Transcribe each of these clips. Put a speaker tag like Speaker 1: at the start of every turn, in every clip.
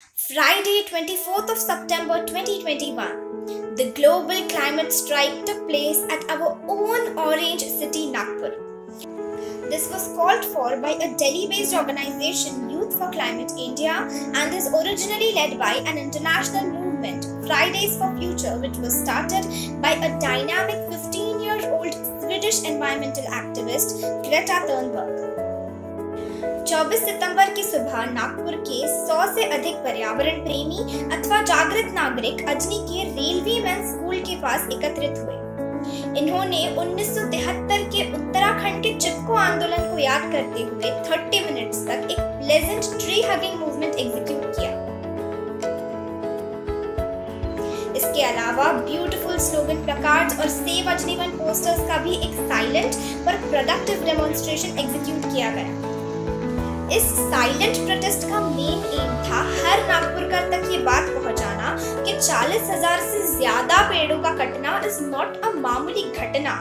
Speaker 1: Friday, 24th of September 2021, the global climate strike took place at our own orange city, Nagpur. This was called for by a Delhi-based organization, Youth for Climate India, and is originally led by an international movement, Fridays for Future, which was started by a dynamic 15-year-old Swedish environmental activist, Greta Thunberg. 24 सितंबर की सुबह नागपुर के 100 से अधिक पर्यावरण प्रेमी अथवा जागृत नागरिक अजनी के रेलवे मैन स्कूल के पास एकत्रित हुए। इन्होंने 1973 के उत्तराखंड के चिपको आंदोलन को याद करते हुए 30 मिनट्स तक एक pleasant tree hugging movement execute किया। इसके अलावा ब्यूटीफुल स्लोगन प्लकार्ड्स और सेव अजनी वन पोस्टर्स का भी एक साइलेंट पर प्रोडक्टिव डेमोन्स्ट्रेशन एग्जीक्यूट किया गया। इस साइलेंट प्रोटेस्ट का मेन एम था हर नागपुरकर तक ये बात पहुंचाना कि 40,000 से ज्यादा पेड़ों का कटना इज नॉट अ मामूली घटना।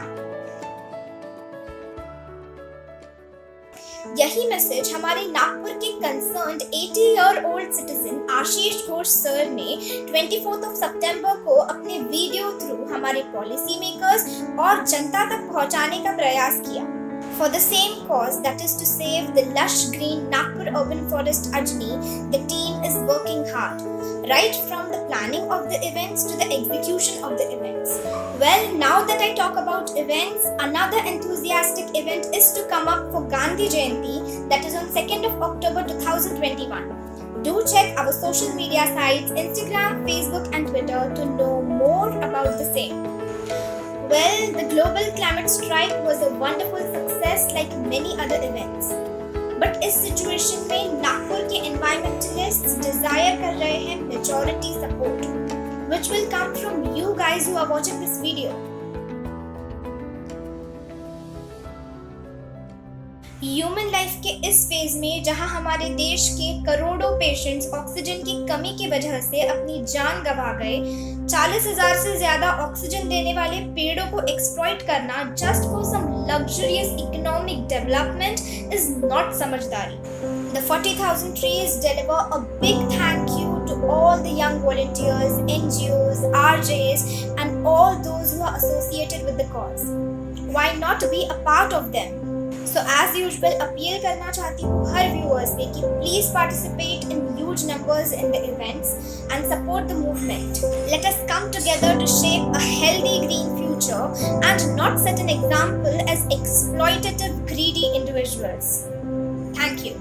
Speaker 1: यही मैसेज हमारे नागपुर के कंसर्न्ड 80-year-old सिटीजन आशीष घोष सर ने 24th of September को अपने वीडियो थ्रू हमारे पॉलिसी मेकर्स और जनता तक पहुंचाने का प्रयास किया। For the same cause, that is to save the lush green Nagpur urban forest Ajni, the team is working hard, right from the planning of the events to the execution of the events. Well, now that I talk about events, another enthusiastic event is to come up for Gandhi Jayanti, that is on 2nd of October 2021. Do check our social media sites, Instagram, Facebook and Twitter to know more about the same. Well, the global climate strike was a wonderful success like many other events. But इस situation में नागपुर के environmentalists desire कर रहे हैं majority support, which will come from you guys who are watching this video. Human life के इस phase में जहां हमारे देश के करोड़ों पेशेंट्स ऑक्सीजन की कमी की वजह से अपनी जान गंवा गए, 40,000 से ज्यादा ऑक्सीजन देने वाले पेड़ों को एक्सप्लॉइट करना just for some luxurious economic development is not समझदारी। The 40,000 trees deliver a big thank you to all the young volunteers, NGOs, RJs and all those who are associated with the cause. Why not be a part of them? So as usual, appeal करना चाहती हूँ हर viewers से कि please participate in huge numbers in the events and support the movement. Let us come together to shape a healthy green future and not set an example as exploitative, greedy individuals. Thank you.